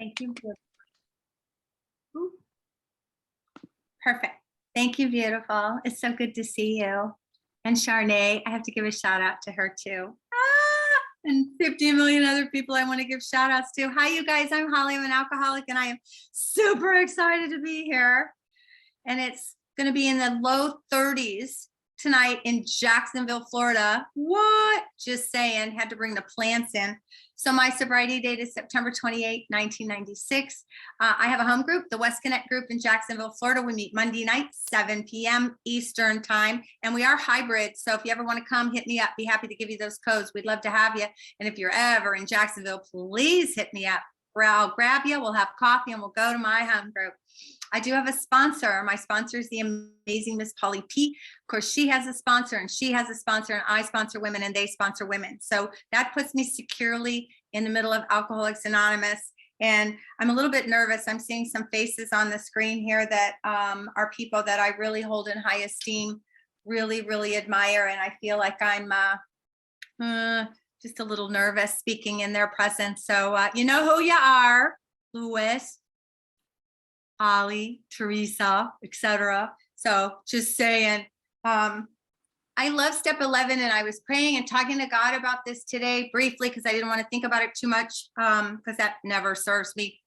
Thank you. Ooh. Perfect. Thank you, beautiful. It's so good to see you. And Charnay, I have to give a shout out to her too. And 50 million other people I want to give shout outs to. Hi, you guys. I'm Holly. I'm an alcoholic and I am super excited to be here. And it's going to be in the low 30s tonight in Jacksonville, Florida. What? Just saying, had to bring the plants in. So my sobriety date is September 28, 1996. I have a home group, the West Connect group in Jacksonville, Florida. We meet Monday night, 7 p.m. Eastern time. And we are hybrid. So if you ever want to come, hit me up. Be happy to give you those codes. We'd love to have you. And if you're ever in Jacksonville, please hit me up. I'll grab you. We'll have coffee and we'll go to my home group. I do have a sponsor. My sponsor is the amazing Miss Polly P. Of course, she has a sponsor and she has a sponsor and I sponsor women and they sponsor women. So that puts me securely in the middle of Alcoholics Anonymous. And I'm a little bit nervous. I'm seeing some faces on the screen here that are people that I really hold in high esteem, really, really admire. And I feel like I'm just a little nervous speaking in their presence. So you know who you are, Louis, Holly, Teresa, etc. So just saying, I love step 11 and I was praying and talking to God about this today briefly because I didn't want to think about it too much because that never serves me.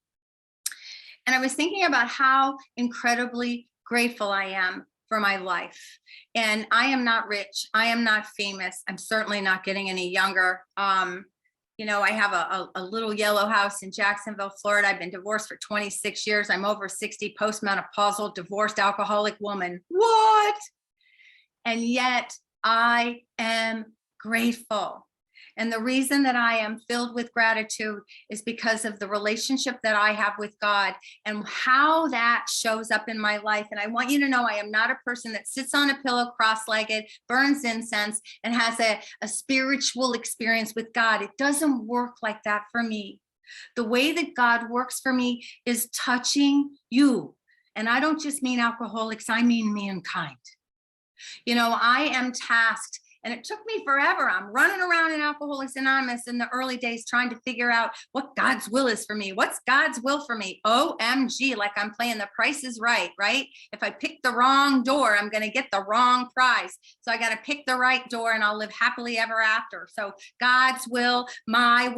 And I was thinking about how incredibly grateful I am for my life. And I am not rich. I am not famous. I'm certainly not getting any younger. You know, I have a little yellow house in Jacksonville, Florida. I've been divorced for 26 years. I'm over 60, postmenopausal, divorced alcoholic woman. What? And yet I am grateful. And the reason that I am filled with gratitude is because of the relationship that I have with God and how that shows up in my life. And I want you to know I am not a person that sits on a pillow cross-legged, burns incense, and has a spiritual experience with God. It doesn't work like that for me. The way that God works for me is touching you. And I don't just mean alcoholics, I mean mankind. You know, I am tasked. And it took me forever. I'm running around in Alcoholics Anonymous in the early days trying to figure out what God's will is for me. What's God's will for me? OMG, like I'm playing The Price is Right, right? If I pick the wrong door, I'm going to get the wrong prize. So I got to pick the right door and I'll live happily ever after. So God's will, my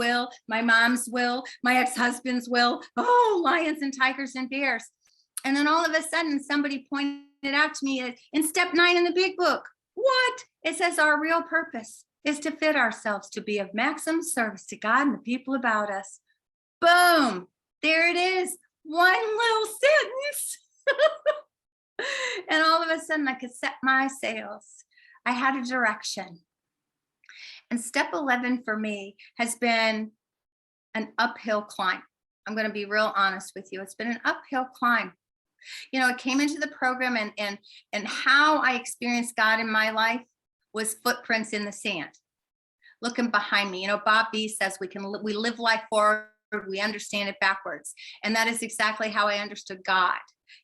mom's will, my ex-husband's will, oh, lions and tigers and bears. And then all of a sudden, somebody pointed out to me in step 9 in the big book, what? It says our real purpose is to fit ourselves to be of maximum service to God and the people about us. Boom, there it is. One little sentence. And all of a sudden I could set my sails. I had a direction. And step 11 for me has been an uphill climb. I'm going to be real honest with you. It's been an uphill climb. You know, it came into the program and how I experienced God in my life was footprints in the sand, looking behind me. You know, Bob B says we live life forward, we understand it backwards. And that is exactly how I understood God.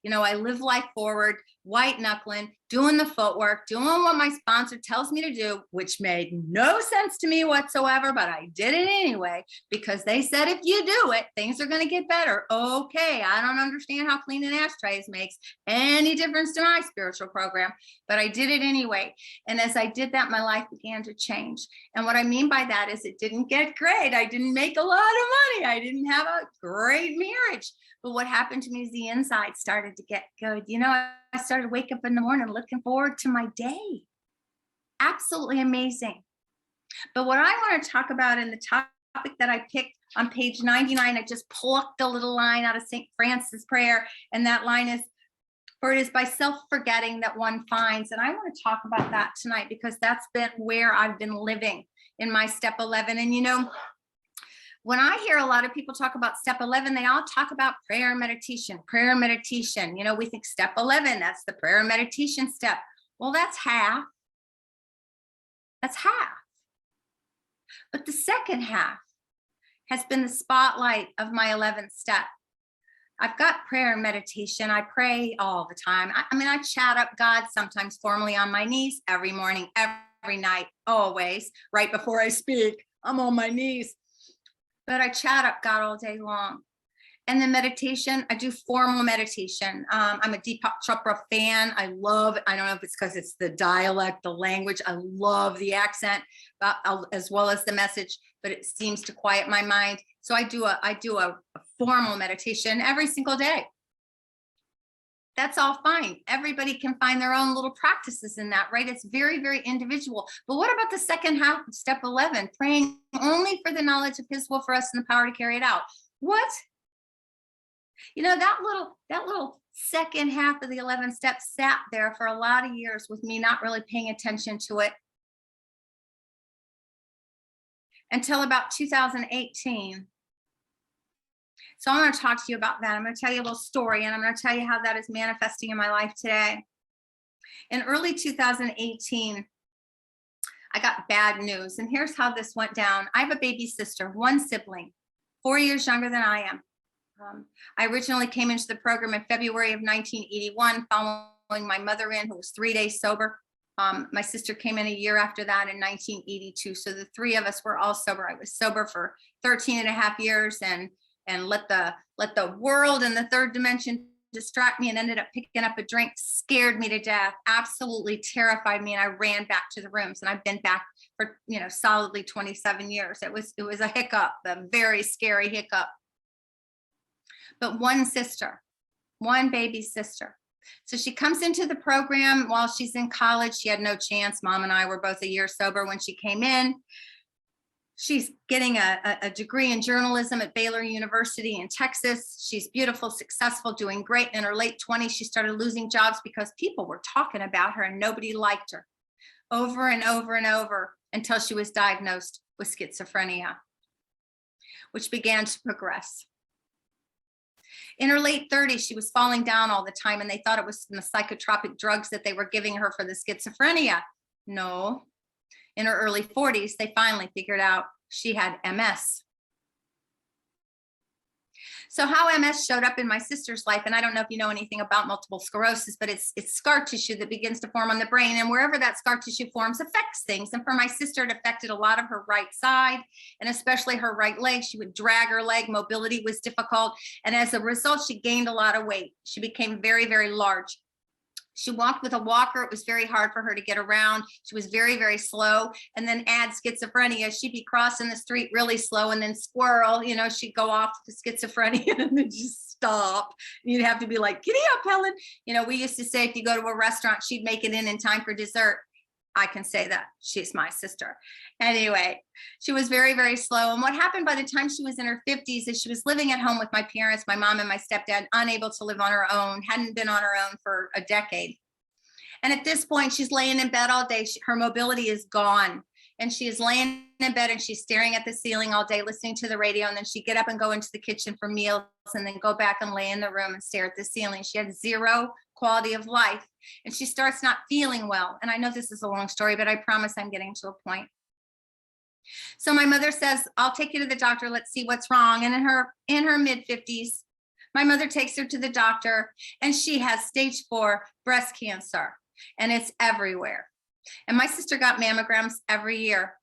You know, I live life forward, white knuckling, doing the footwork, doing what my sponsor tells me to do, which made no sense to me whatsoever, but I did it anyway, because they said, if you do it, things are going to get better. Okay, I don't understand how cleaning ashtrays makes any difference to my spiritual program, but I did it anyway. And as I did that, my life began to change. And what I mean by that is it didn't get great. I didn't make a lot of money. I didn't have a great marriage. But what happened to me is the inside started to get good. You know, I started waking up in the morning looking forward to my day. Absolutely amazing. But what I want to talk about in the topic that I picked on page 99, I just plucked a little line out of St. Francis' prayer. And that line is, for it is by self-forgetting that one finds. And I want to talk about that tonight because that's been where I've been living in my step 11. And, you know, when I hear a lot of people talk about step 11, they all talk about prayer and meditation, prayer and meditation. You know, we think step 11, that's the prayer and meditation step. Well, that's half. That's half. But the second half has been the spotlight of my 11th step. I've got prayer and meditation. I pray all the time. I mean, I chat up God sometimes formally on my knees every morning, every night, always, right before I speak. I'm on my knees. But I chat up God all day long. And then meditation, I do formal meditation. I'm a Deepak Chopra fan. I love it. I don't know if it's because it's the dialect, the language. I love the accent, as well as the message, but it seems to quiet my mind. So I do a formal meditation every single day. That's all fine. Everybody can find their own little practices in that, right? It's very, very individual. But what about the second half of step 11, praying only for the knowledge of his will for us and the power to carry it out? What? You know, that little second half of the 11 steps sat there for a lot of years with me not really paying attention to it until about 2018. So I want to talk to you about that. I'm going to tell you a little story, and I'm going to tell you how that is manifesting in my life today. In early 2018, I got bad news, and here's how this went down. I have a baby sister, one sibling, 4 years younger than I am. I originally came into the program in February of 1981, following my mother in, who was 3 days sober. My sister came in a year after that in 1982. So the three of us were all sober. I was sober for 13 and a half years and let the world and the third dimension distract me, and ended up picking up a drink, scared me to death, absolutely terrified me. And I ran back to the rooms, and I've been back for, solidly 27 years. It was a hiccup, a very scary hiccup. But one baby sister. So she comes into the program while she's in college. She had no chance. Mom and I were both a year sober when she came in. She's getting a degree in journalism at Baylor University in Texas. She's beautiful, successful, doing great. In her late 20s, she started losing jobs because people were talking about her and nobody liked her, over and over and over, until she was diagnosed with schizophrenia, which began to progress. In her late 30s, she was falling down all the time, and they thought it was from the psychotropic drugs that they were giving her for the schizophrenia. No. In her early 40s, they finally figured out she had MS. So how MS showed up in my sister's life, and I don't know if you know anything about multiple sclerosis, but it's scar tissue that begins to form on the brain, and wherever that scar tissue forms affects things. And for my sister, it affected a lot of her right side, and especially her right leg. She would drag her leg, mobility was difficult, and as a result, she gained a lot of weight. She became very, very large. She walked with a walker. It was very hard for her to get around. She was very, very slow. And then add schizophrenia. She'd be crossing the street really slow, and then squirrel, she'd go off to schizophrenia and then just stop. You'd have to be like, giddy up, Helen. We used to say if you go to a restaurant, she'd make it in time for dessert. I can say that. She's my sister. Anyway, she was very, very slow. And what happened by the time she was in her 50s is she was living at home with my parents, my mom and my stepdad, unable to live on her own, hadn't been on her own for a decade. And at this point, she's laying in bed all day. Her mobility is gone. And she is laying in bed and she's staring at the ceiling all day, listening to the radio. And then she'd get up and go into the kitchen for meals and then go back and lay in the room and stare at the ceiling. She had zero quality of life, and she starts not feeling well. And I know this is a long story, but I promise I'm getting to a point. So my mother says, I'll take you to the doctor. Let's see what's wrong. And in her mid 50s, my mother takes her to the doctor, and she has stage 4 breast cancer, and it's everywhere. And my sister got mammograms every year.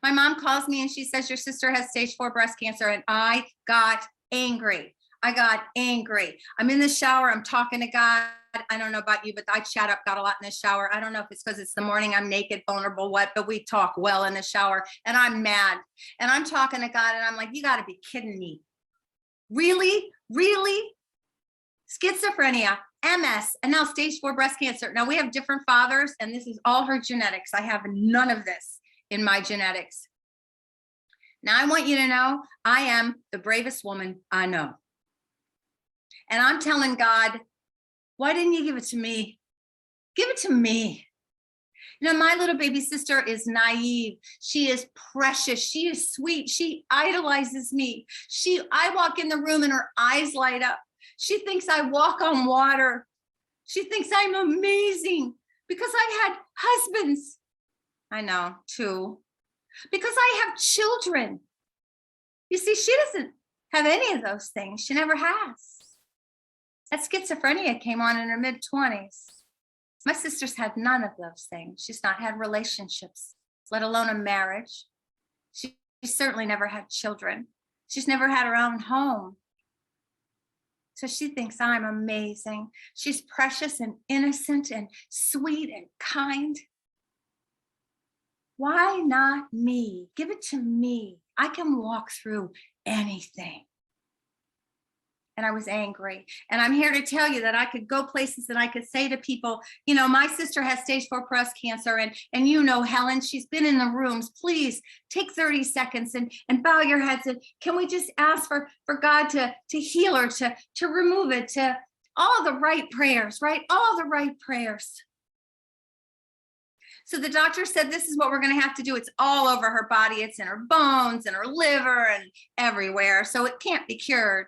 My mom calls me and she says, your sister has stage 4 breast cancer. And I got angry. I'm in the shower. I'm talking to God. I don't know about you, but I chat up God a lot in the shower. I don't know if it's because it's the morning, I'm naked, vulnerable, what, but we talk well in the shower, and I'm mad. And I'm talking to God, and I'm like, you got to be kidding me. Really? Schizophrenia, MS, and now stage 4 breast cancer. Now we have different fathers, and this is all her genetics. I have none of this in my genetics. Now I want you to know, I am the bravest woman I know. And I'm telling God, why didn't you give it to me? Give it to me. My little baby sister is naive. She is precious. She is sweet. She idolizes me. I walk in the room and her eyes light up. She thinks I walk on water. She thinks I'm amazing because I've had husbands. I know, 2. Because I have children. You see, she doesn't have any of those things. She never has. That schizophrenia came on in her mid 20s. My sister's had none of those things. She's not had relationships, let alone a marriage. She's certainly never had children. She's never had her own home. So she thinks I'm amazing. She's precious and innocent and sweet and kind. Why not me? Give it to me. I can walk through anything. And I was angry. And I'm here to tell you that I could go places and I could say to people, you know, my sister has stage 4 breast cancer. And you know, Helen, she's been in the rooms. Please take 30 seconds and bow your heads. And can we just ask for God to heal her, to remove it, to all the right prayers, right? All the right prayers. So the doctor said, this is what we're going to have to do. It's all over her body. It's in her bones and her liver and everywhere. So it can't be cured.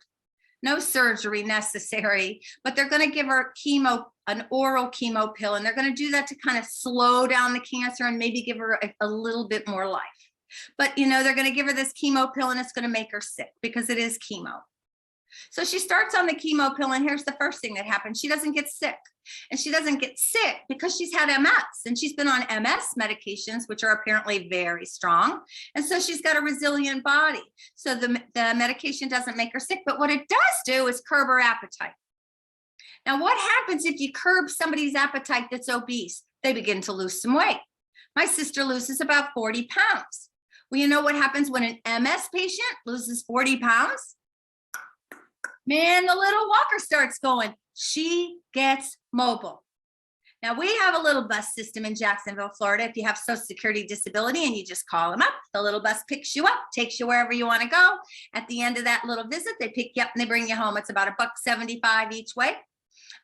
No surgery necessary, but they're going to give her chemo, an oral chemo pill, and they're going to do that to kind of slow down the cancer and maybe give her a little bit more life. But, you know, they're going to give her this chemo pill and it's going to make her sick because it is chemo. So she starts on the chemo pill, and here's the first thing that happens. She doesn't get sick. And she doesn't get sick because she's had MS, and she's been on MS medications, which are apparently very strong. And so she's got a resilient body. So the medication doesn't make her sick, but what it does do is curb her appetite. Now, what happens if you curb somebody's appetite that's obese? They begin to lose some weight. My sister loses about 40 pounds. Well, you know what happens when an MS patient loses 40 pounds? Man, the little walker starts going. She gets mobile. Now, we have a little bus system in Jacksonville, Florida. If you have Social Security disability and you just call them up, the little bus picks you up, takes you wherever you want to go. At the end of that little visit, they pick you up and they bring you home. It's about $1.75 each way.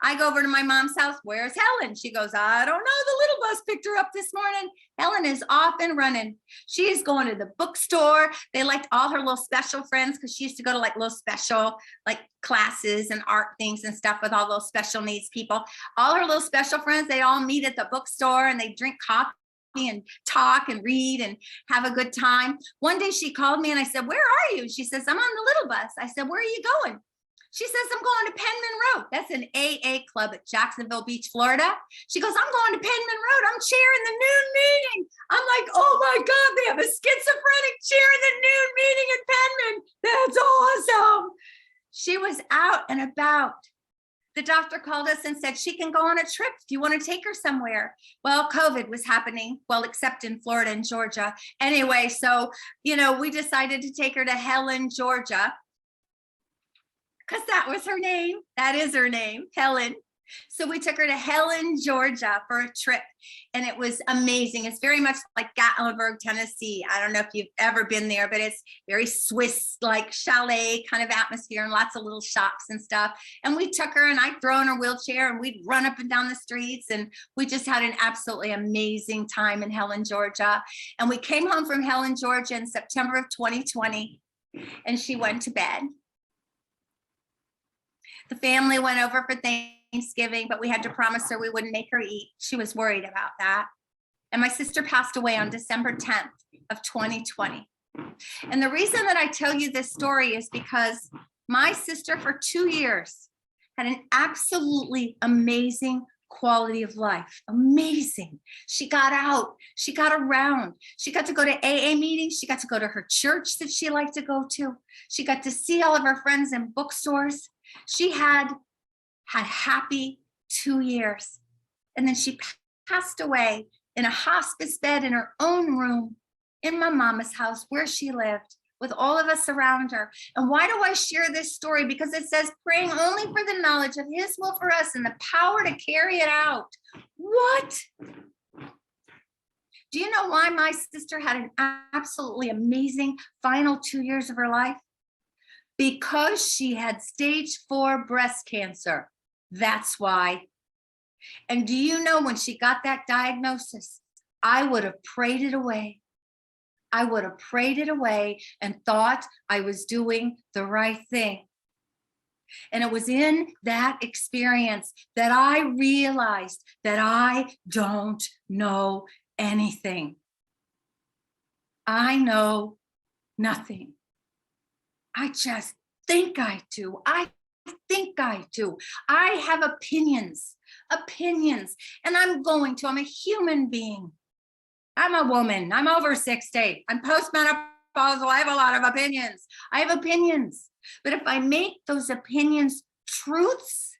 I go over to my mom's house. Where's Helen? She goes, I don't know. The little bus picked her up this morning. Helen is off and running. She is going to the bookstore. They liked all her little special friends because she used to go to like little special like classes and art things and stuff with all those special needs people. All her little special friends, they all meet at the bookstore and they drink coffee and talk and read and have a good time. One day she called me and I said, where are you? She says, I'm on the little bus. I said, where are you going? She says, I'm going to Penman Road. That's an AA club at Jacksonville Beach, Florida. She goes, I'm going to Penman Road. I'm chairing the noon meeting. I'm like, oh my God, they have a schizophrenic chairing the noon meeting at Penman. That's awesome. She was out and about. The doctor called us and said she can go on a trip if you want to take her somewhere. Well, COVID was happening, well, except in Florida and Georgia. Anyway, so, you know, we decided to take her to Helen, Georgia, because that was her name. That is her name, Helen. So we took her to Helen, Georgia for a trip, and it was amazing. It's very much like Gatlinburg, Tennessee. I don't know if you've ever been there, but it's very Swiss, like chalet kind of atmosphere and lots of little shops and stuff. And we took her and I'd throw in her wheelchair and we'd run up and down the streets, and we just had an absolutely amazing time in Helen, Georgia. And we came home from Helen, Georgia in September of 2020, and she went to bed. The family went over for Thanksgiving, but we had to promise her we wouldn't make her eat. She was worried about that. And my sister passed away on December 10th of 2020. And the reason that I tell you this story is because my sister for 2 years had an absolutely amazing quality of life. Amazing. She got out. She got around. She got to go to AA meetings. She got to go to her church that she liked to go to. She got to see all of her friends in bookstores. She had happy 2 years. And then she passed away in a hospice bed in her own room in my mama's house where she lived with all of us around her. And why do I share this story? Because it says praying only for the knowledge of his will for us and the power to carry it out. What? Do you know why my sister had an absolutely amazing final 2 years of her life? Because she had stage 4 breast cancer. That's why. And do you know, when she got that diagnosis, I would have prayed it away. I would have prayed it away and thought I was doing the right thing. And it was in that experience that I realized that I don't know anything. I know nothing. I just think I do. I think I do. I have opinions, and I'm a human being. I'm a woman. I'm over 60. I'm postmenopausal. proposal. I have a lot of opinions. I have opinions. But if I make those opinions truths,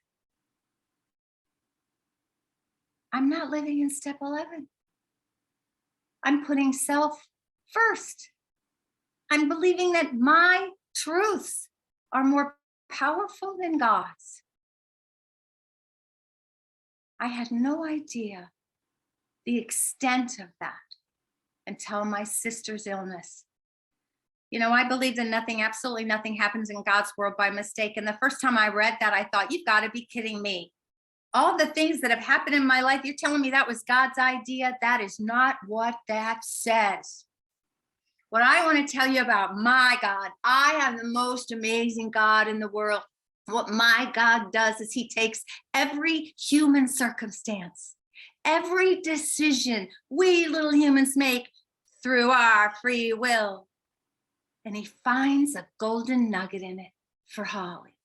I'm not living in step 11. I'm putting self first. I'm believing that my truths are more powerful than God's. I had no idea the extent of that until my sister's illness. You know, I believe that nothing, absolutely nothing happens in God's world by mistake. And the first time I read that, I thought, you've got to be kidding me. All the things that have happened in my life, you're telling me that was God's idea? That is not what that says. What I want to tell you about my God, I have the most amazing God in the world. What my God does is he takes every human circumstance, every decision we little humans make through our free will, and he finds a golden nugget in it for Holly.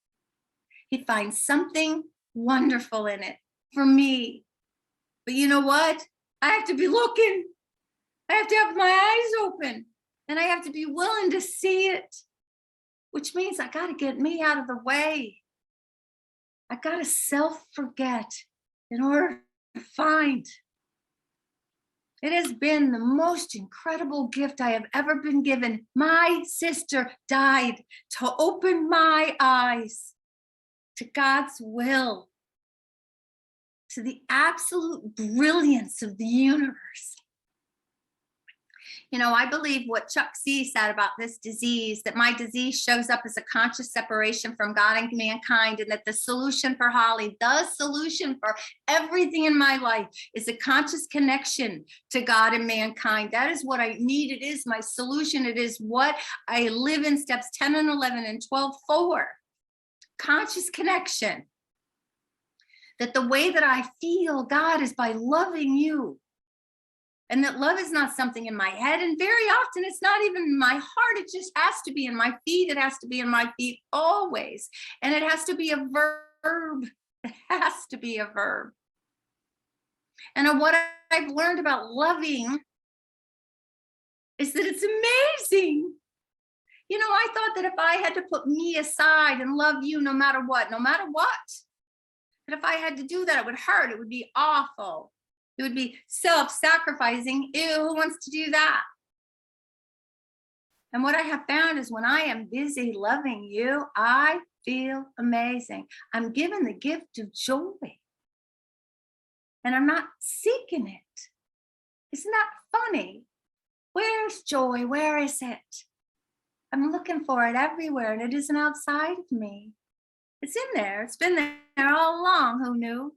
He finds something wonderful in it for me. But you know what? I have to be looking. I have to have my eyes open, and I have to be willing to see it, which means I got to get me out of the way. I got to self-forget in order to find. It has been the most incredible gift I have ever been given. My sister died to open my eyes to God's will, to the absolute brilliance of the universe. You know, I believe what Chuck C said about this disease, that my disease shows up as a conscious separation from God and mankind, and that the solution for Holly, the solution for everything in my life, is a conscious connection to God and mankind. That is what I need. It is my solution. It is what I live in steps 10 and 11 and 12 for. Conscious connection. That the way that I feel God is by loving you. And that love is not something in my head. And very often it's not even in my heart. It just has to be in my feet. It has to be in my feet always. And it has to be a verb. It has to be a verb. And what I've learned about loving is that it's amazing. You know, I thought that if I had to put me aside and love you no matter what, that if I had to do that, it would hurt. It would be awful. It would be self-sacrificing. Ew, who wants to do that? And what I have found is when I am busy loving you, I feel amazing. I'm given the gift of joy. And I'm not seeking it. Isn't that funny? Where's joy? Where is it? I'm looking for it everywhere, and it isn't outside of me. It's in there. It's been there all along. Who knew?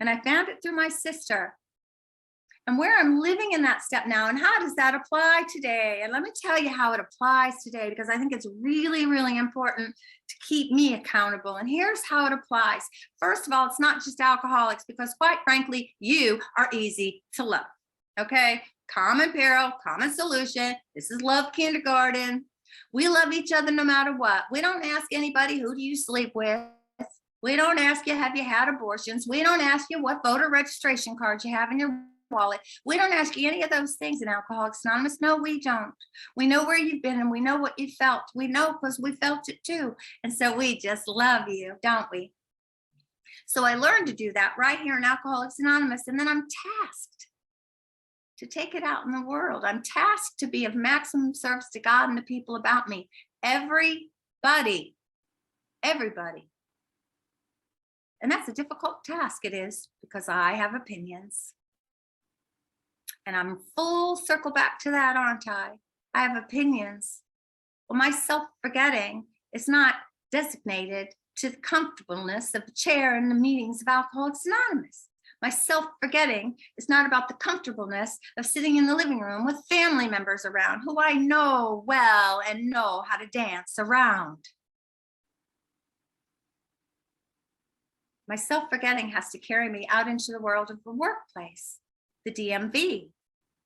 And I found it through my sister. And where I'm living in that step now, and how does that apply today? And let me tell you how it applies today, because I think it's really, really important to keep me accountable. And here's how it applies. First of all, it's not just alcoholics, because quite frankly, you are easy to love. Okay? Common peril, common solution. This is love kindergarten. We love each other no matter what. We don't ask anybody, who do you sleep with? We don't ask you, have you had abortions? We don't ask you what voter registration cards you have in your wallet. We don't ask you any of those things in Alcoholics Anonymous. No, we don't. We know where you've been and we know what you felt. We know because we felt it too. And so we just love you, don't we? So I learned to do that right here in Alcoholics Anonymous. And then I'm tasked to take it out in the world. I'm tasked to be of maximum service to God and the people about me. Everybody. And that's a difficult task, it is, because I have opinions. And I'm full circle back to that, aren't I? I have opinions. Well, my self-forgetting is not designated to the comfortableness of the chair in the meetings of Alcoholics Anonymous. My self-forgetting is not about the comfortableness of sitting in the living room with family members around who I know well and know how to dance around. My self-forgetting has to carry me out into the world of the workplace, the DMV,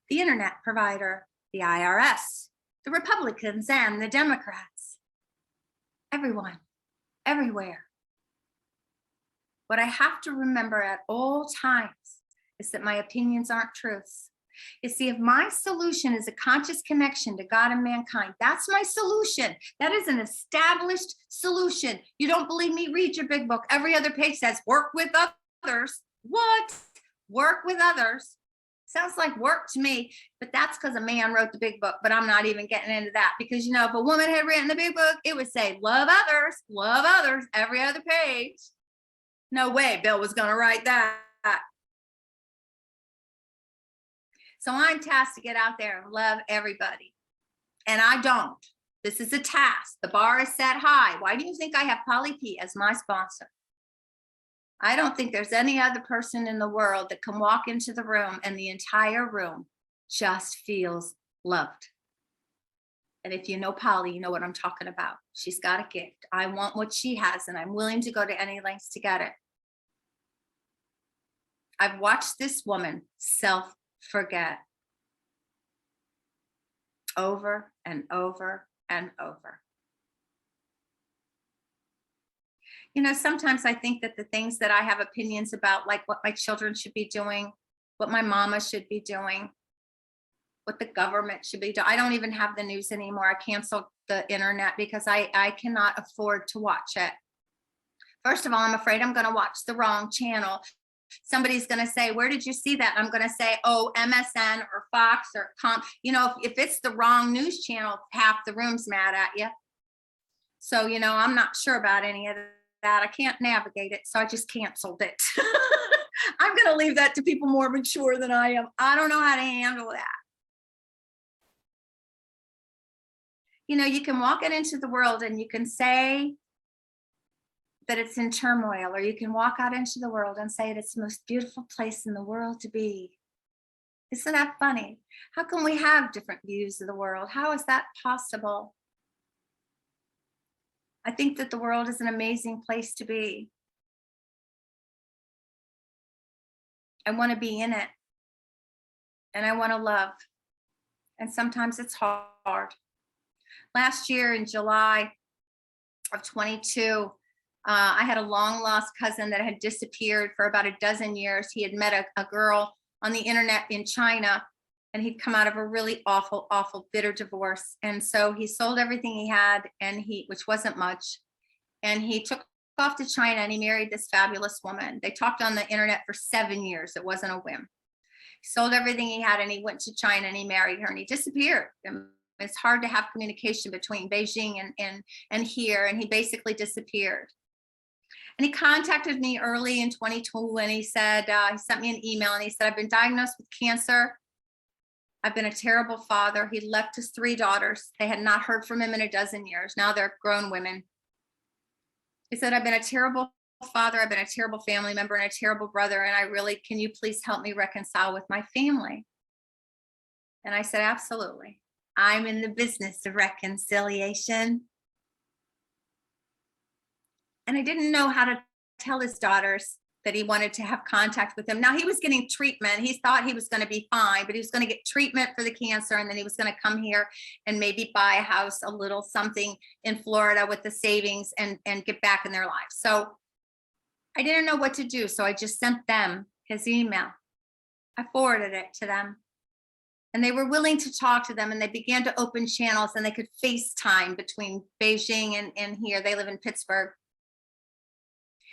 the internet provider, the IRS, the Republicans and the Democrats. Everyone, everywhere. What I have to remember at all times is that my opinions aren't truths. You see, if my solution is a conscious connection to God and mankind, that's my solution. That is an established solution. You don't believe me? Read your big book. Every other page says work with others. What? Work with others. Sounds like work to me, but that's because a man wrote the big book. But I'm not even getting into that because, you know, if a woman had written the big book, it would say love others, every other page. No way Bill was going to write that. So I'm tasked to get out there and love everybody. And I don't. This is a task. The bar is set high. Why do you think I have Polly P as my sponsor? I don't think there's any other person in the world that can walk into the room and the entire room just feels loved. And if you know Polly, you know what I'm talking about. She's got a gift. I want what she has, and I'm willing to go to any lengths to get it. I've watched this woman self-forget over and over and over. You know, sometimes I think that the things that I have opinions about, like what my children should be doing, what my mama should be doing, what the government should be doing. I don't even have the news anymore. I canceled the internet because I cannot afford to watch it. First of all, I'm afraid I'm going to watch the wrong channel. Somebody's going to say, where did you see that? I'm going to say, oh, MSN or Fox or you know, if it's the wrong news channel, half the room's mad at you. So, you know, I'm not sure about any of that. I can't navigate it. So I just canceled it. I'm going to leave that to people more mature than I am. I don't know how to handle that. You know, you can walk it into the world and you can say that it's in turmoil, or you can walk out into the world and say it's the most beautiful place in the world to be. Isn't that funny? How can we have different views of the world? How is that possible? I think that the world is an amazing place to be. I want to be in it, and I want to love. And sometimes it's hard. Last year in July of 22, I had a long lost cousin that had disappeared for about a dozen years. He had met a girl on the internet in China, and he'd come out of a really awful, awful, bitter divorce. And so he sold everything he had, which wasn't much, and he took off to China and he married this fabulous woman. They talked on the internet for 7 years. It wasn't a whim. He sold everything he had and he went to China and he married her and he disappeared. And it's hard to have communication between Beijing and here, and he basically disappeared. And he contacted me early in 22 and he said, he sent me an email and he said, I've been diagnosed with cancer. I've been a terrible father. He left his 3 daughters. They had not heard from him in a dozen years. Now they're grown women. He said, I've been a terrible father. I've been a terrible family member and a terrible brother. And can you please help me reconcile with my family? And I said, absolutely. I'm in the business of reconciliation. And I didn't know how to tell his daughters that he wanted to have contact with them. Now he was getting treatment. He thought he was going to be fine, but he was going to get treatment for the cancer. And then he was going to come here and maybe buy a house, a little something in Florida with the savings and get back in their lives. So I didn't know what to do. So I just sent them his email. I forwarded it to them. And they were willing to talk to them, and they began to open channels, and they could FaceTime between Beijing and here. They live in Pittsburgh.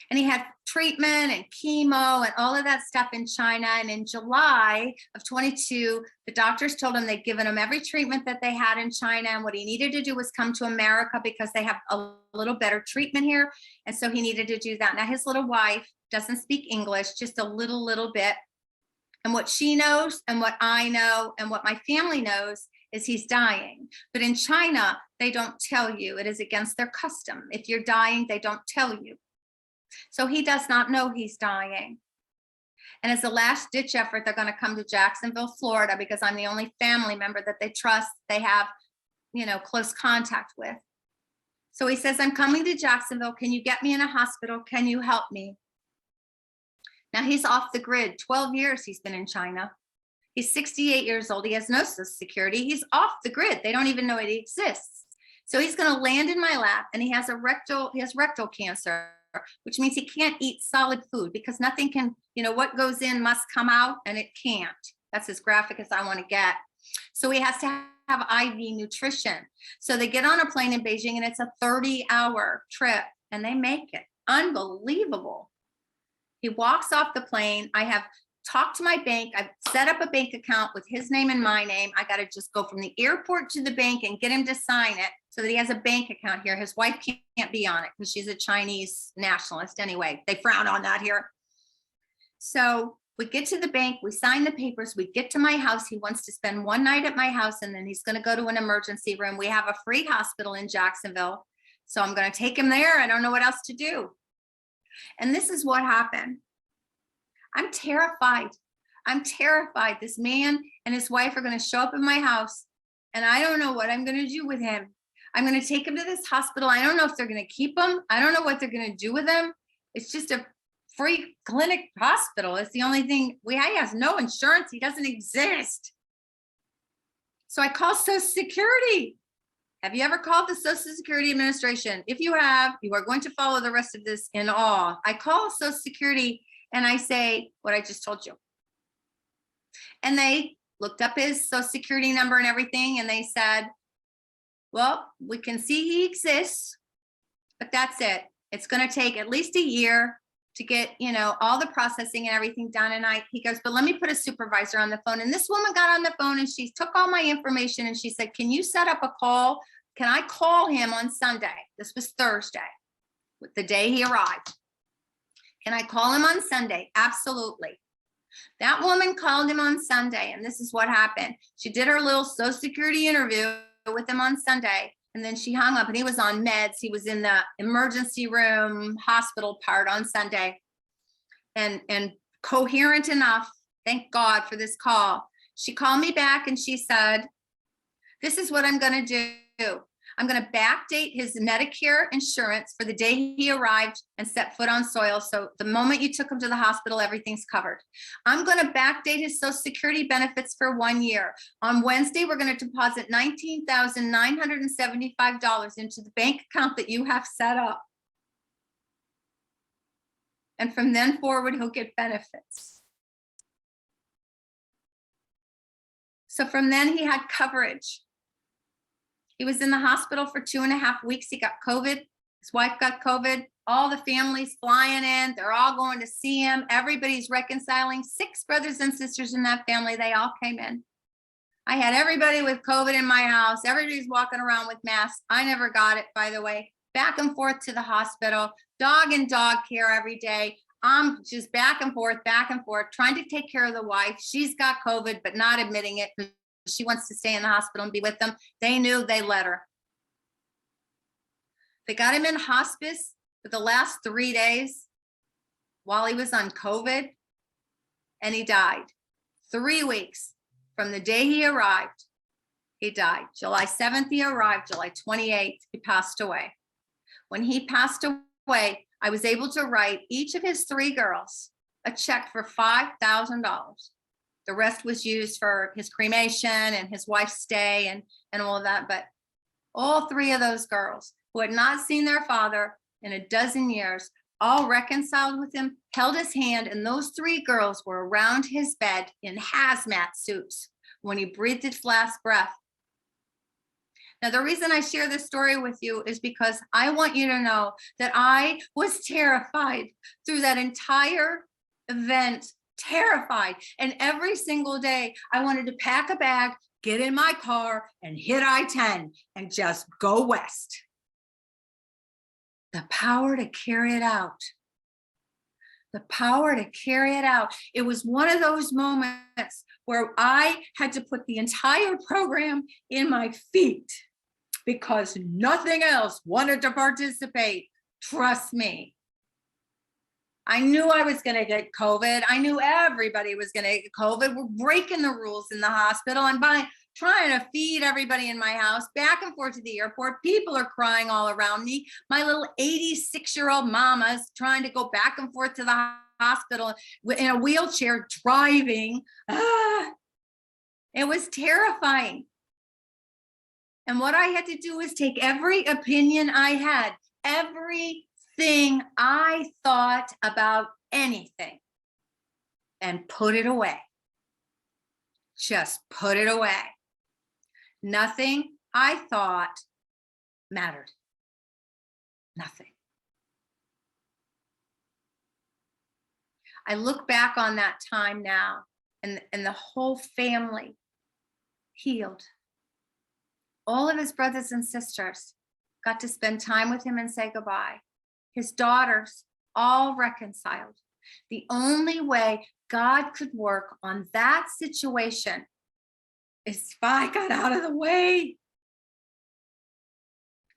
And he had treatment and chemo and all of that stuff in China. And in July of 22, the doctors told him they'd given him every treatment that they had in China. And what he needed to do was come to America because they have a little better treatment here. And so he needed to do that. Now his little wife doesn't speak English, just a little bit. And what she knows and what I know and what my family knows is he's dying. But in China, they don't tell you. It is against their custom. If you're dying, they don't tell you. So he does not know he's dying. And as a last ditch effort, they're going to come to Jacksonville, Florida, because I'm the only family member that they trust, they have, close contact with. So he says, I'm coming to Jacksonville. Can you get me in a hospital? Can you help me? Now he's off the grid. 12 years he's been in China. He's 68 years old. He has no Social Security. He's off the grid. They don't even know he exists. So he's going to land in my lap, and he has rectal cancer, which means he can't eat solid food because nothing can, what goes in must come out, and it can't. That's as graphic as I want to get. So he has to have IV nutrition. So they get on a plane in Beijing, and it's a 30-hour trip, and they make it. Unbelievable. He walks off the plane. I have talked to my bank. I've set up a bank account with his name and my name. I got to just go from the airport to the bank and get him to sign it so that he has a bank account here. His wife can't be on it because she's a Chinese nationalist anyway. They frown on that here. So we get to the bank, we sign the papers, we get to my house. He wants to spend one night at my house, and then he's going to go to an emergency room. We have a free hospital in Jacksonville. So I'm going to take him there. I don't know what else to do. And this is what happened. I'm terrified. I'm terrified. This man and his wife are going to show up in my house, and I don't know what I'm going to do with him. I'm going to take him to this hospital. I don't know if they're going to keep him. I don't know what they're going to do with him. It's just a free clinic hospital. It's the only thing. He has no insurance. He doesn't exist. So I call Social Security. Have you ever called the Social Security Administration? If you have, you are going to follow the rest of this in awe. I call Social Security and I say what I just told you. And they looked up his Social Security number and everything, and they said, well, we can see he exists, but that's it. It's going to take at least a year to get, all the processing and everything done. And he goes, but let me put a supervisor on the phone. And this woman got on the phone and she took all my information and she said, can you set up a call? Can I call him on Sunday? This was Thursday, the day he arrived. Can I call him on Sunday? Absolutely. That woman called him on Sunday, and this is what happened. She did her little Social Security interview with him on Sunday, and then she hung up, and he was on meds. He was in the emergency room hospital part on Sunday, and coherent enough. Thank God for this call. She called me back and she said, this is what I'm going to do. I'm going to backdate his Medicare insurance for the day he arrived and set foot on soil. So the moment you took him to the hospital, everything's covered. I'm going to backdate his Social Security benefits for 1 year. On Wednesday, we're going to deposit $19,975 into the bank account that you have set up. And from then forward, he'll get benefits. So from then he had coverage. He was in the hospital for 2.5 weeks. He got COVID. His wife got COVID. All the families flying in. They're all going to see him. Everybody's reconciling. 6 brothers and sisters in that family. They all came in. I had everybody with COVID in my house. Everybody's walking around with masks. I never got it, by the way. Back and forth to the hospital. Dog and dog care every day. I'm just back and forth, trying to take care of the wife. She's got COVID, but not admitting it because she wants to stay in the hospital and be with them. They knew, they let her. They got him in hospice for the last 3 days while he was on COVID, and he died. 3 weeks from the day he arrived, he died. July 7th, he arrived. July 28th, he passed away. When he passed away, I was able to write each of his 3 girls a check for $5,000. The rest was used for his cremation and his wife's stay and all of that. But all 3 of those girls who had not seen their father in a dozen years, all reconciled with him, held his hand, and those 3 girls were around his bed in hazmat suits when he breathed his last breath. Now, the reason I share this story with you is because I want you to know that I was terrified through that entire event. Terrified. And every single day I wanted to pack a bag, get in my car and hit I-10 and just go west. The power to carry it out. The power to carry it out. It was one of those moments where I had to put the entire program in my feet because nothing else wanted to participate. Trust me. I knew I was going to get COVID. I knew everybody was going to get COVID. We're breaking the rules in the hospital. I'm trying to feed everybody in my house, back and forth to the airport. People are crying all around me. My little 86-year-old mama's trying to go back and forth to the hospital in a wheelchair driving. It was terrifying. And what I had to do was take every opinion I had, everything I thought about anything, and put it away. just put it away. Nothing I thought mattered. Nothing. I look back on that time now, and the whole family healed. All of his brothers and sisters got to spend time with him and say goodbye. His daughters all reconciled. The only way God could work on that situation is if I got out of the way.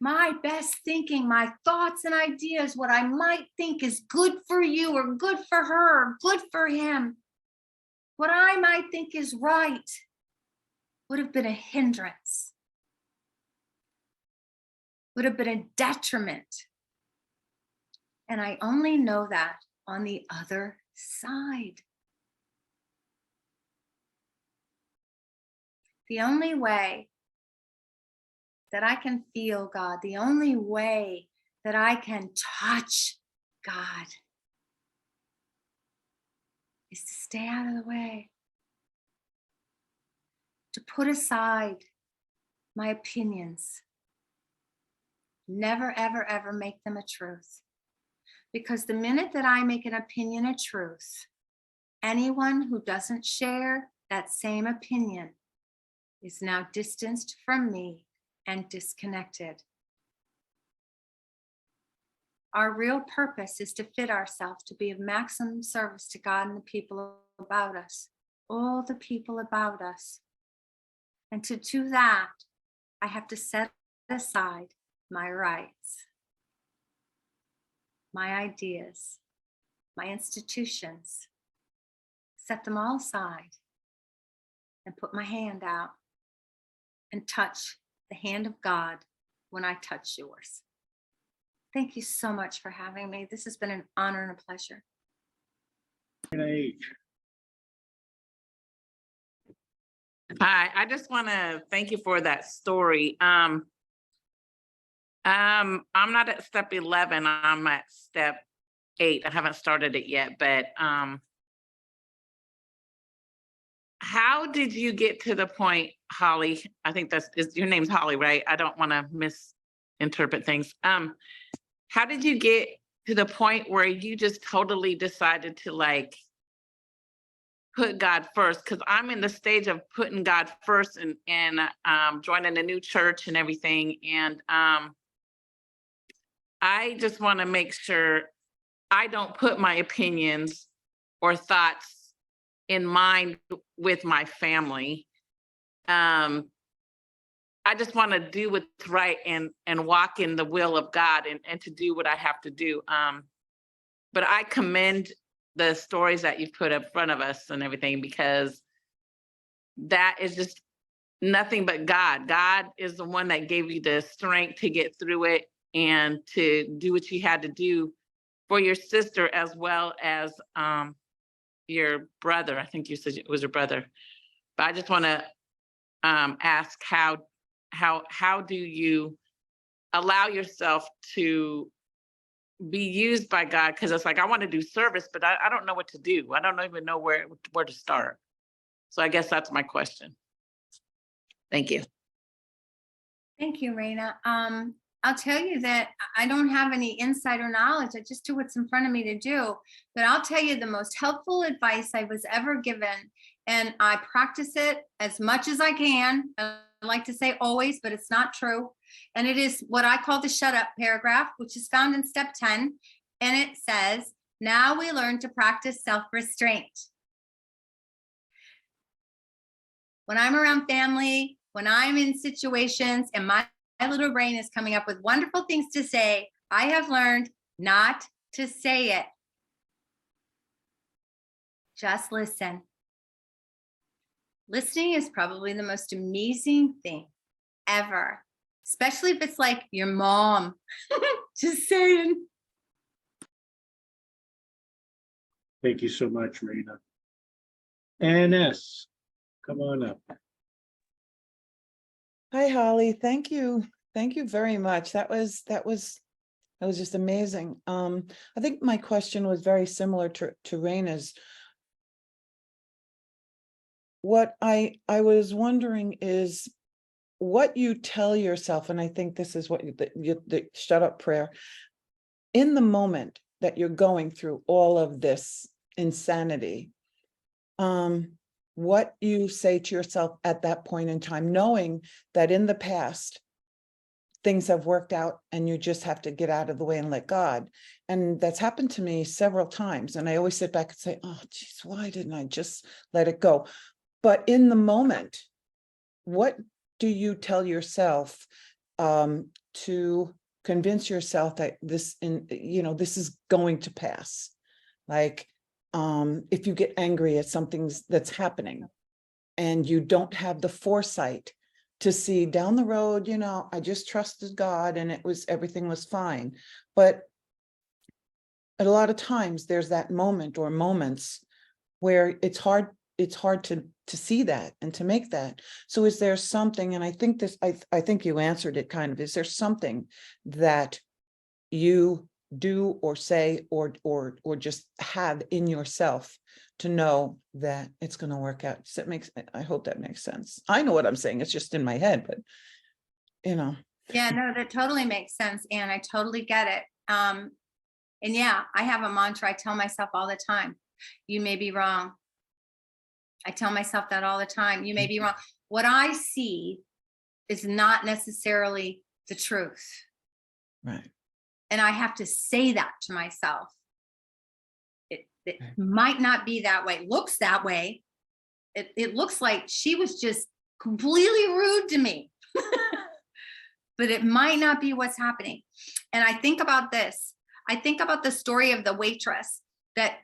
My best thinking, my thoughts and ideas, what I might think is good for you or good for her, or good for him, what I might think is right, would have been a hindrance, would have been a detriment. And I only know that on the other side. The only way that I can feel God, the only way that I can touch God is to stay out of the way, to put aside my opinions. Never, ever, ever make them a truth. Because the minute that I make an opinion a truth, anyone who doesn't share that same opinion is now distanced from me and disconnected. Our real purpose is to fit ourselves to be of maximum service to God and the people about us, all the people about us. And to do that, I have to set aside my rights, my ideas, my institutions, set them all aside and put my hand out and touch the hand of God when I touch yours. Thank you so much for having me. This has been an honor and a pleasure. Hi, I just want to thank you for that story. I'm not at step 11, I'm at step 8. I haven't started it yet, but how did you get to the point, Holly? I think your name's Holly, right? I don't want to misinterpret things. How did you get to the point where you just totally decided to like put God first? Because I'm in the stage of putting God first and joining a new church and everything. And I just want to make sure I don't put my opinions or thoughts in mind with my family. I just want to do what's right and walk in the will of God and to do what I have to do. But I commend the stories that you've put up front of us and everything, because that is just nothing but God. God is the one that gave you the strength to get through it and to do what you had to do for your sister as well as your brother. I think you said it was your brother. But I just want to ask how do you allow yourself to be used by God? Because it's like, I want to do service, but I don't know what to do. I don't even know where to start. So I guess that's my question. Thank you. Thank you, Raina. I'll tell you that I don't have any insider knowledge. I just do what's in front of me to do. But I'll tell you the most helpful advice I was ever given, and I practice it as much as I can. I like to say always, but it's not true. And it is what I call the shut up paragraph, which is found in step 10. And it says, now we learn to practice self-restraint. When I'm around family, when I'm in situations and my little brain is coming up with wonderful things to say, I have learned not to say it. Just listen. Listening is probably the most amazing thing ever, especially if it's like your mom. Just saying. Thank you so much, Raina. Anne, come on up. Hi, Holly. Thank you. Thank you very much. That was just amazing. I think my question was very similar to Raina's. what I was wondering is what you tell yourself, and I think this is what the shut up prayer, in the moment that you're going through all of this insanity, what you say to yourself at that point in time, knowing that in the past things have worked out and you just have to get out of the way and let God. And that's happened to me several times. And I always sit back and say, oh, geez, why didn't I just let it go? But in the moment, what do you tell yourself to convince yourself that this is going to pass? Like, if you get angry at something that's happening and you don't have the foresight to see down the road, I just trusted God and everything was fine. But a lot of times there's that moment or moments where it's hard to see that and to make that. So is there something, and I think you answered it kind of, is there something that you do or say or just have in yourself to know that it's going to work out? I hope that makes sense. I know what I'm saying, it's just in my head, but Yeah, no, that totally makes sense. And I totally get it. And yeah, I have a mantra I tell myself all the time. You may be wrong. I tell myself that all the time. You may be wrong. What I see is not necessarily the truth. right. And I have to say that to myself. It Right. might not be that way. It looks that way. It looks like she was just completely rude to me. But it might not be what's happening. And I think about this. I think about the story of the waitress that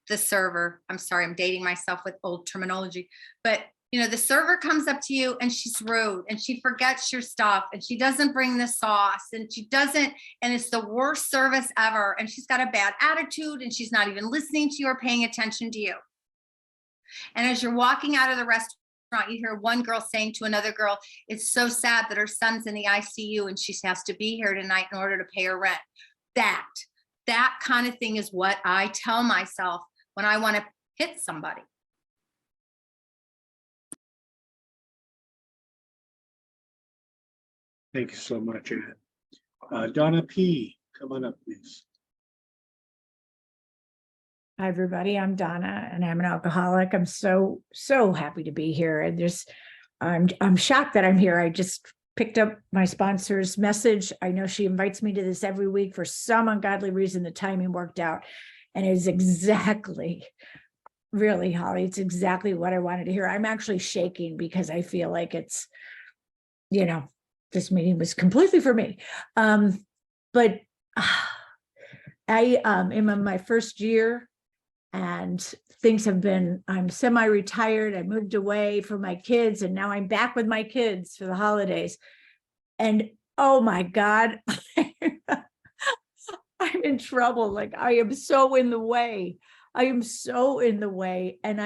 the server, I'm sorry, I'm dating myself with old terminology, but the server comes up to you and she's rude and she forgets your stuff and she doesn't bring the sauce and and it's the worst service ever. And she's got a bad attitude and she's not even listening to you or paying attention to you. And as you're walking out of the restaurant, you hear one girl saying to another girl, it's so sad that her son's in the ICU and she has to be here tonight in order to pay her rent. That kind of thing is what I tell myself when I want to hit somebody. Thank you so much, Ann. Donna P., come on up, please. Hi, everybody. I'm Donna and I'm an alcoholic. I'm so happy to be here. And I'm shocked that I'm here. I just picked up my sponsor's message. I know she invites me to this every week. For some ungodly reason, the timing worked out. And it is exactly, really, Holly, it's exactly what I wanted to hear. I'm actually shaking because I feel like it's, this meeting was completely for me. But I am in my first year and things have been, I'm semi-retired. I moved away from my kids and now I'm back with my kids for the holidays. And oh my God, I'm in trouble. Like I am so in the way. I am so in the way. And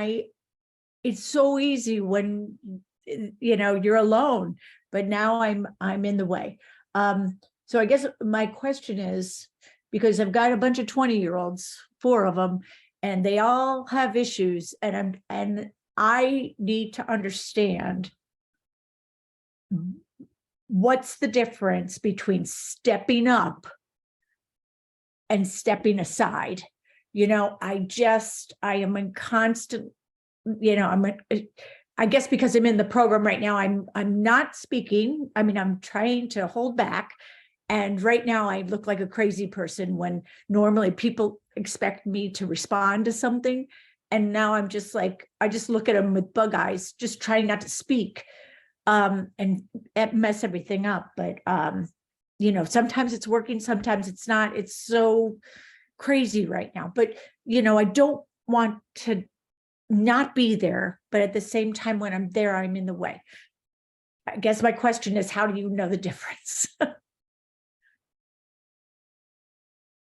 it's so easy when, you're alone, but now I'm in the way. So I guess my question is, because I've got a bunch of 20-year-olds, 4 of them, and they all have issues, and I need to understand what's the difference between stepping up and stepping aside. I am in constant, I guess because I'm in the program right now, I'm not speaking. I mean, I'm trying to hold back. And right now I look like a crazy person when normally people expect me to respond to something. And now I'm just like, I just look at them with bug eyes, just trying not to speak and mess everything up. But, sometimes it's working, sometimes it's not. It's so crazy right now. But, I don't want to not be there, but at the same time, when I'm there, I'm in the way. I guess my question is, how do you know the difference?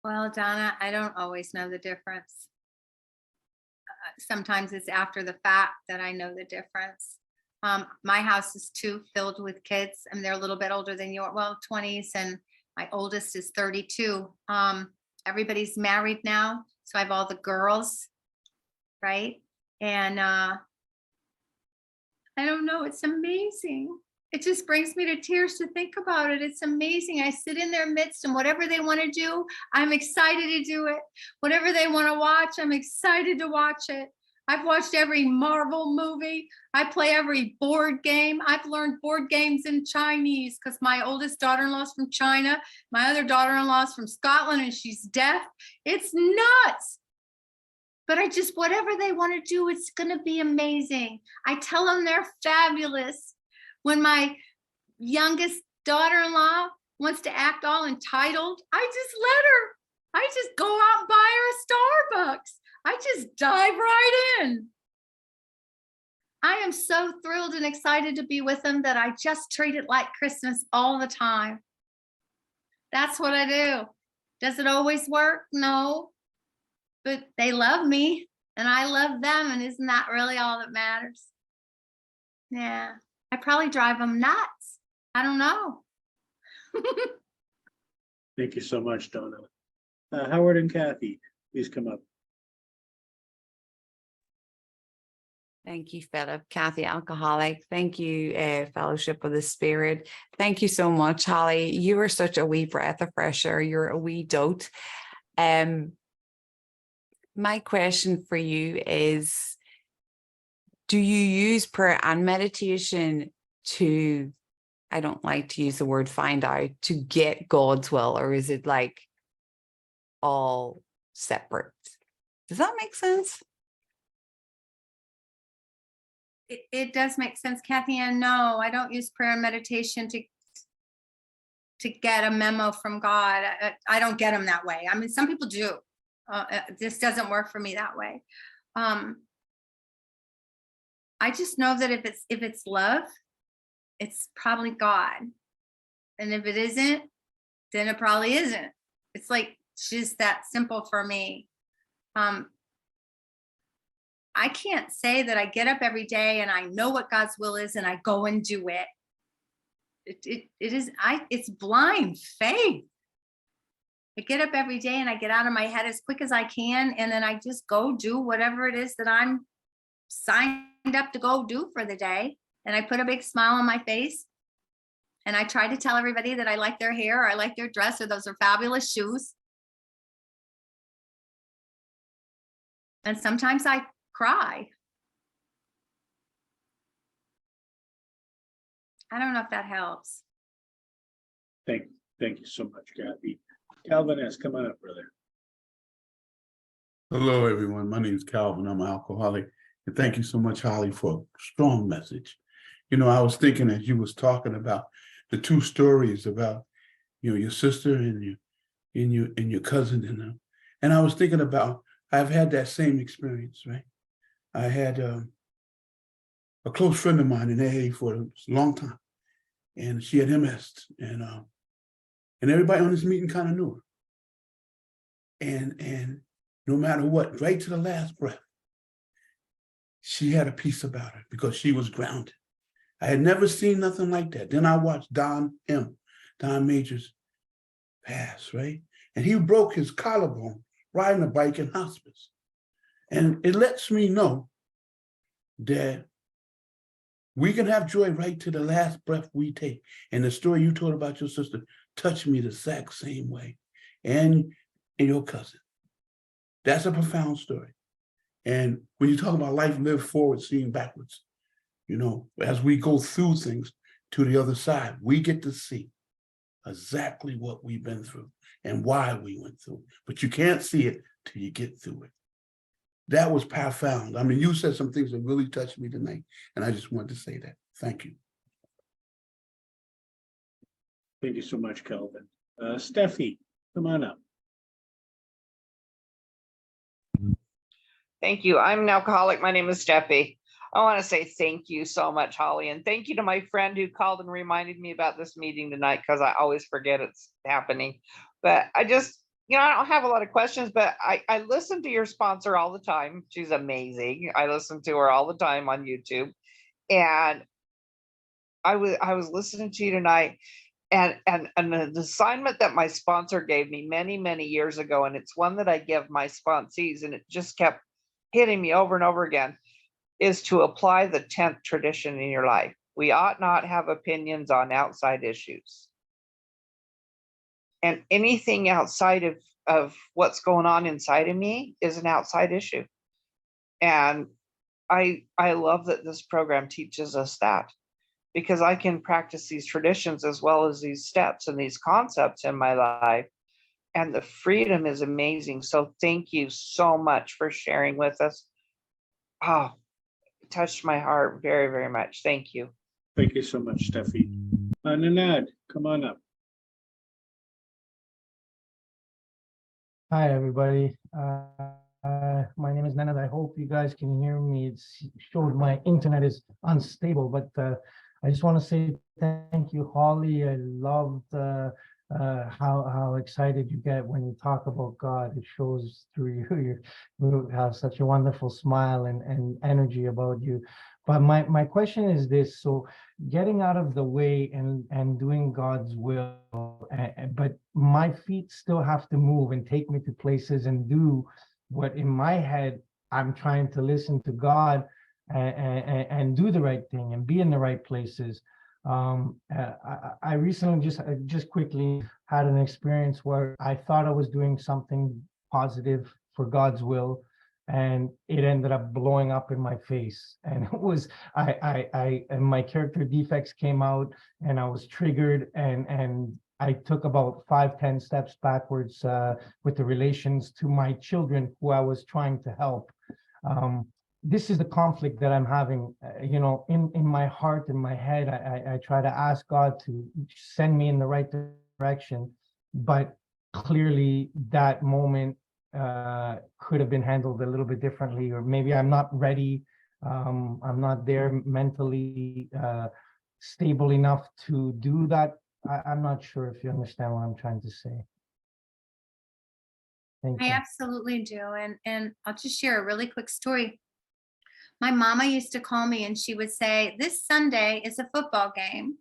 Well, Donna, I don't always know the difference. Sometimes it's after the fact that I know the difference. My house is too filled with kids, and they're a little bit older than your, 20s, and my oldest is 32. Everybody's married now, so I have all the girls, right? And I don't know. It's amazing. It just brings me to tears to think about it. It's amazing. I sit in their midst, and whatever they want to do, I'm excited to do it. Whatever they want to watch, I'm excited to watch it. I've watched every Marvel movie. I play every board game. I've learned board games in Chinese because my oldest daughter-in-law is from China. My other daughter-in-law is from Scotland, and she's deaf. It's nuts. But whatever they want to do, it's going to be amazing. I tell them they're fabulous. When my youngest daughter-in-law wants to act all entitled, I just let her. I just go out and buy her a Starbucks. I just dive right in. I am so thrilled and excited to be with them that I just treat it like Christmas all the time. That's what I do. Does it always work? No. But they love me and I love them. And isn't that really all that matters? Yeah. I probably drive them nuts. I don't know. Thank you so much, Donna. Howard and Kathy, please come up. Thank you, Philip. Kathy, alcoholic. Thank you, Fellowship of the Spirit. Thank you so much, Holly. You are such a wee breath of fresh air. You're a wee dote. My question for you is, do you use prayer and meditation to, I don't like to use the word find out, to get God's will, or is it like all separate? Does that make sense? It does make sense, Kathy. And no, I don't use prayer and meditation to get a memo from God. I don't get them that way. I mean, some people do. This doesn't work for me that way. I just know that if it's love, it's probably God. And if it isn't, then it probably isn't. It's like just that simple for me. I can't say that I get up every day and I know what God's will is and I go and do it. It's blind faith. I get up every day and I get out of my head as quick as I can, and then I just go do whatever it is that I'm signed up to go do for the day. And I put a big smile on my face. And I try to tell everybody that I like their hair, or I like their dress, or those are fabulous shoes. And sometimes I cry. I don't know if that helps. Thank you so much, Kathy. Calvin S., come on up, brother. Hello, everyone. My name is Calvin. I'm an alcoholic. And thank you so much, Holly, for a strong message. You know, I was thinking as you was talking about the two stories about, your sister and your cousin, and I was thinking about, I've had that same experience, right? I had a close friend of mine in AA for a long time, and she had MS, and everybody on this meeting kind of knew her. And no matter what, right to the last breath, she had a peace about her because she was grounded. I had never seen nothing like that. Then I watched Don Majors pass, right? And he broke his collarbone riding a bike in hospice. And it lets me know that we can have joy right to the last breath we take. And the story you told about your sister touched me the exact same way. And your cousin. That's a profound story. And when you talk about life lived forward, seeing backwards, as we go through things to the other side, we get to see exactly what we've been through and why we went through it. But you can't see it till you get through it. That was profound. I mean, you said some things that really touched me tonight, and I just wanted to say that. Thank you. Thank you so much, Calvin. Steffi, come on up. Thank you. I'm an alcoholic. My name is Steffi. I want to say thank you so much, Holly. And thank you to my friend who called and reminded me about this meeting tonight, because I always forget it's happening. But I just, I don't have a lot of questions, but I listen to your sponsor all the time. She's amazing. I listen to her all the time on YouTube. And I was listening to you tonight, and an assignment that my sponsor gave me many, many years ago, and it's one that I give my sponsees, and it just kept hitting me over and over again, is to apply the 10th tradition in your life. We ought not have opinions on outside issues. And anything outside of what's going on inside of me is an outside issue. And I love that this program teaches us that, because I can practice these traditions as well as these steps and these concepts in my life. And the freedom is amazing. So thank you so much for sharing with us. Oh, it touched my heart very, very much. Thank you. Thank you so much, Steffi. Nanad, come on up. Hi, everybody. My name is Nenad. I hope you guys can hear me. It's showed my internet is unstable, but I just want to say thank you, Holly. I loved how excited you get when you talk about God. It shows through you. You have such a wonderful smile and energy about you. But my question is this: so getting out of the way and doing God's will, but my feet still have to move and take me to places and do what in my head I'm trying to listen to God and do the right thing and be in the right places. I recently just quickly had an experience where I thought I was doing something positive for God's will, and it ended up blowing up in my face. And it was and my character defects came out, and I was triggered, and I took about 5-10 steps backwards with the relations to my children who I was trying to help. This is the conflict that I'm having, in my heart, in my head. I try to ask God to send me in the right direction, but clearly that moment could have been handled a little bit differently, or maybe I'm not ready. I'm not there mentally stable enough to do that. I'm not sure if you understand what I'm trying to say. Thank I you. absolutely do. And I'll just share a really quick story. My mama used to call me and she would say, this Sunday is a football game.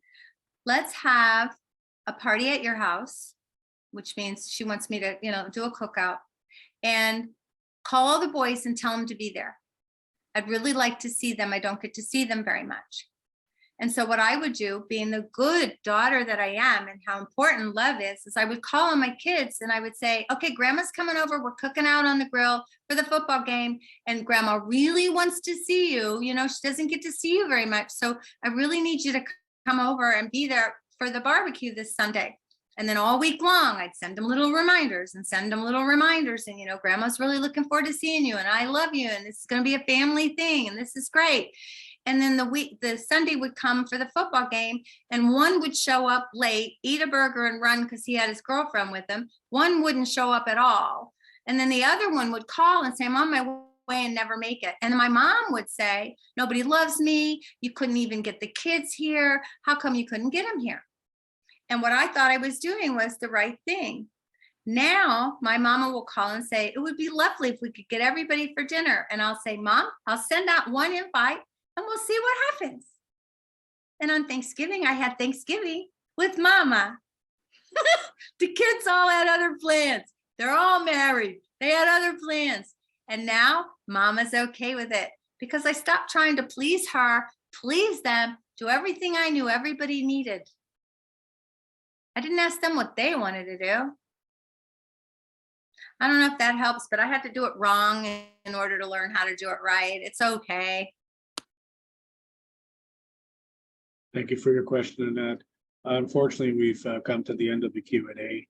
Let's have a party at your house, which means she wants me to, do a cookout, and call all the boys and tell them to be there. I'd really like to see them. I don't get to see them very much. And so what I would do, being the good daughter that I am and how important love is I would call on my kids and I would say, okay, grandma's coming over. We're cooking out on the grill for the football game. And grandma really wants to see you. She doesn't get to see you very much. So I really need you to come over and be there for the barbecue this Sunday. And then all week long, I'd send them little reminders. And, grandma's really looking forward to seeing you. And I love you. And this is going to be a family thing. And this is great. And then the Sunday would come for the football game, and one would show up late, eat a burger and run because he had his girlfriend with him. One wouldn't show up at all. And then the other one would call and say, I'm on my way, and never make it. And my mom would say, nobody loves me. You couldn't even get the kids here. How come you couldn't get them here? And what I thought I was doing was the right thing. Now my mama will call and say, it would be lovely if we could get everybody for dinner. And I'll say, Mom, I'll send out one invite and we'll see what happens. And on Thanksgiving, I had Thanksgiving with Mama. The kids all had other plans. They're all married. They had other plans. And now Mama's okay with it because I stopped trying to please her, please them, do everything I knew everybody needed. I didn't ask them what they wanted to do. I don't know if that helps, but I had to do it wrong in order to learn how to do it right. It's okay. Thank you for your question, Annette. Unfortunately, we've come to the end of the Q&A.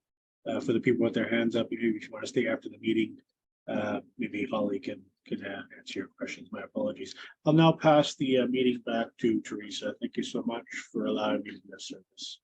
For the people with their hands up, if you want to stay after the meeting, maybe Holly can answer your questions. My apologies. I'll now pass the meeting back to Teresa. Thank you so much for allowing me this service.